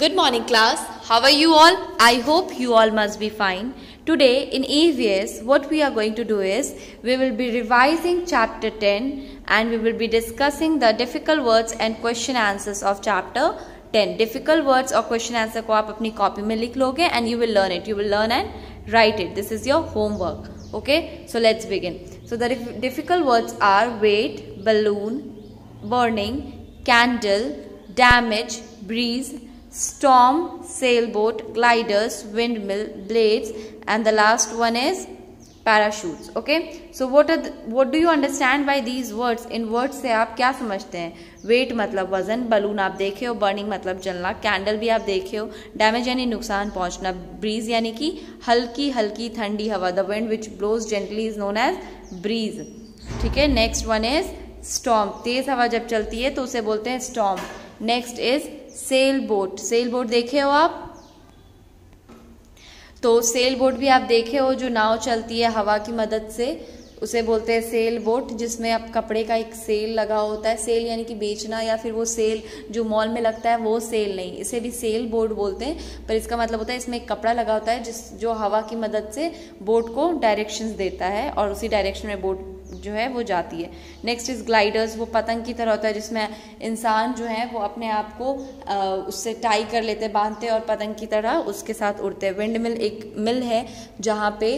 Good morning class. How are you all? I hope you all must be fine. Today in EVS what we are going to do is we will be revising chapter 10 and we will be discussing the difficult words and question answers of chapter 10. Difficult words or question answer को आप अपनी copy में लिख लोगे and you will learn it. You will learn and write it. This is your homework. Okay? So let's begin. So the difficult words are weight, balloon, burning, candle, damage, breeze, storm, sailboat, gliders, windmill, blades, and the last one is parachutes. Okay, so what do you understand by these words? In words से आप क्या समझते हैं? Weight मतलब वजन, balloon आप देखे हो, burning मतलब जलना, candle भी आप देखे हो, damage यानी नुकसान पहुंचना, breeze यानी कि हल्की हल्की ठंडी हवा, the wind which blows gently is known as breeze. ठीक है, next one is storm, तेज हवा जब चलती है तो उसे बोलते हैं storm. Next is sail boat. Sail boat देखे हो आप? तो सेल बोट भी आप देखे हो, जो नाव चलती है हवा की मदद से, उसे बोलते हैं सेल बोट, जिसमें आप कपड़े का एक सेल लगा होता है. सेल यानी कि बेचना, या फिर वो सेल जो मॉल में लगता है वो सेल नहीं, इसे भी सेल बोट बोलते हैं, पर इसका मतलब होता है इसमें एक कपड़ा लगा होता है जो हवा की मदद से बोट को डायरेक्शंस देता है और उसी डायरेक्शन में बोट जो है वो जाती है. Next is gliders. वो पतंग की तरह होता है जिसमें इंसान जो है वो अपने आप को उससे टाई कर लेते हैं, बांधते हैं और पतंग की तरह उसके साथ उड़ते हैं. विंड मिल एक मिल है जहाँ पे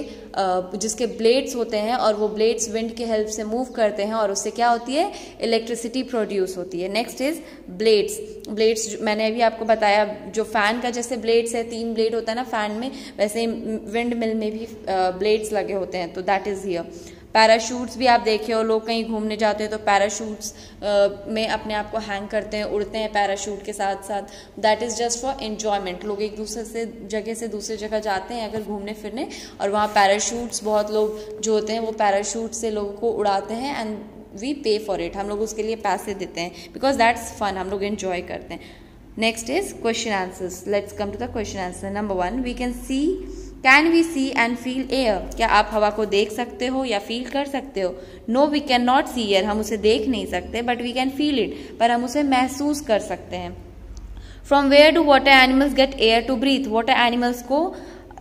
जिसके ब्लेड्स होते हैं और वो ब्लेड्स विंड के हेल्प से मूव करते हैं और उससे क्या होती है, इलेक्ट्रिसिटी प्रोड्यूस होती है. Next is blades. ब्लेड्स मैंने अभी आपको बताया, जो फैन का जैसे ब्लेड्स है, 3 ब्लेड होता है ना फैन में, वैसे ही विंड मिल में भी ब्लेड्स लगे होते हैं, तो दैट इज हियर. पैराशूट्स भी आप देखे हो, लोग कहीं घूमने जाते हैं तो पैराशूट्स में अपने आप को हैंग करते हैं, उड़ते हैं पैराशूट के साथ साथ. That is just for enjoyment. लोग एक दूसरे से दूसरी जगह जाते हैं अगर घूमने फिरने, और वहाँ पैराशूट्स, बहुत लोग जो होते हैं वो पैराशूट से लोगों को उड़ाते हैं एंड वी पे फॉर इट. हम लोग उसके लिए पैसे देते हैं बिकॉज दैट्स फन, हम लोग एन्जॉय करते हैं. Next is question answers. Let's come to the question answer. Number 1, we can see, can we see and feel air. क्या आप हवा को देख सकते हो या फील कर सकते हो? No, we can not see air. हम उसे देख नहीं सकते, but we can feel it. पर हम उसे महसूस कर सकते हैं. From where do water animals get air to breathe. Water animals को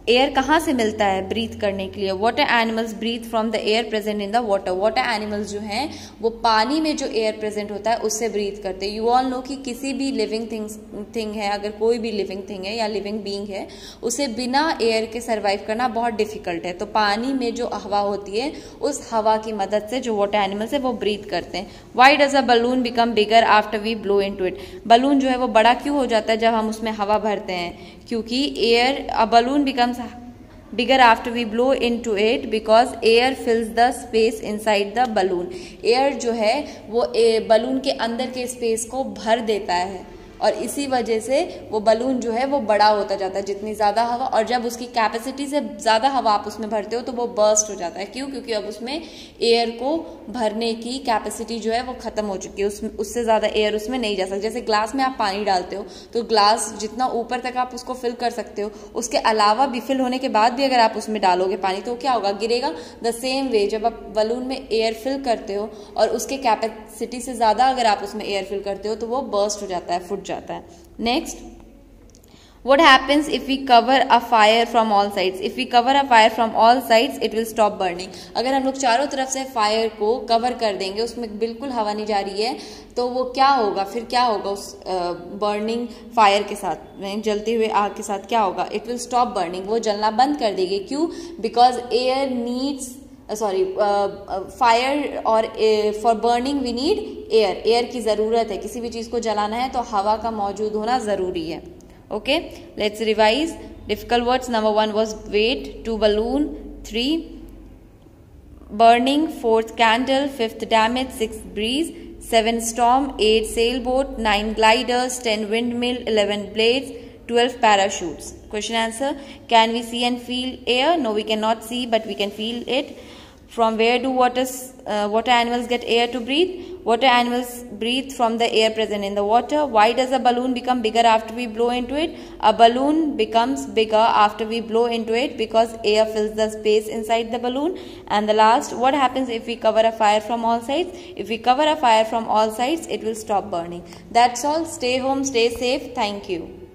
एयर कहाँ से मिलता है ब्रीथ करने के लिए? Water animals breathe from the air present in the water. Water animals जो हैं वो पानी में जो एयर प्रेजेंट होता है उससे ब्रीथ करते हैं. यू ऑल नो कि किसी भी लिविंग थिंग है, अगर कोई भी लिविंग थिंग है या लिविंग बीइंग है, उसे बिना एयर के सर्वाइव करना बहुत डिफिकल्ट है. तो पानी में जो हवा होती है उस हवा की मदद से जो वाटर एनिमल्स है वो ब्रीथ करते हैं. Why does a balloon become bigger after we blow into it. Balloon जो है वो बड़ा क्यों हो जाता है जब हम उसमें हवा भरते हैं? क्योंकि air, a balloon becomes bigger after we blow into it because air fills the space inside the balloon. Air जो है वो बलून के अंदर के स्पेस को भर देता है और इसी वजह से वो बलून जो है वो बड़ा होता जाता है. जितनी ज़्यादा हवा, और जब उसकी कैपेसिटी से ज़्यादा हवा आप उसमें भरते हो तो वो बर्स्ट हो जाता है. क्यों? क्योंकि अब उसमें एयर को भरने की कैपेसिटी जो है वो ख़त्म हो चुकी है, उससे ज़्यादा एयर उसमें नहीं जा सकता. जैसे ग्लास में आप पानी डालते हो तो ग्लास जितना ऊपर तक आप उसको फिल कर सकते हो, उसके अलावा भी फिल होने के बाद भी अगर आप उसमें डालोगे पानी तो क्या होगा, गिरेगा. द सेम वे जब आप बलून में एयर फिल करते हो और उसके कैपेसिटी से ज़्यादा अगर आप उसमें एयर फिल करते हो तो वो बर्स्ट हो जाता है, फुट जाता है. Next, what happens if we cover a fire from all sides? If we cover a fire from all sides, it will stop burning. अगर हम लोग चारों तरफ से फायर को कवर कर देंगे, उसमें बिल्कुल हवा नहीं जा रही है, तो वो क्या होगा, फिर क्या होगा उस बर्निंग फायर के साथ, जलते हुए आग के साथ क्या होगा? It will stop burning. वो जलना बंद कर देगी. क्यों? बिकॉज एयर नीड्स फायर और for burning we need air. Air की ज़रूरत है. किसी भी चीज़ को जलाना है तो हवा का मौजूद होना ज़रूरी है. Okay, let's revise. Difficult words. Number 1 was weight, 2 balloon, 3 burning, 4th candle, 5th damage, 6th breeze, 7 storm, 8 sailboat, 9 gliders, 10 windmill, 11 blades, 12 parachutes. Question answer. Can we see and feel air? No, we cannot see, but we can feel it. From where do water animals get air to breathe? Water animals breathe from the air present in the water. Why does a balloon become bigger after we blow into it? A balloon becomes bigger after we blow into it because air fills the space inside the balloon. And the last, what happens if we cover a fire from all sides? If we cover a fire from all sides, it will stop burning. That's all. Stay home, stay safe. Thank you.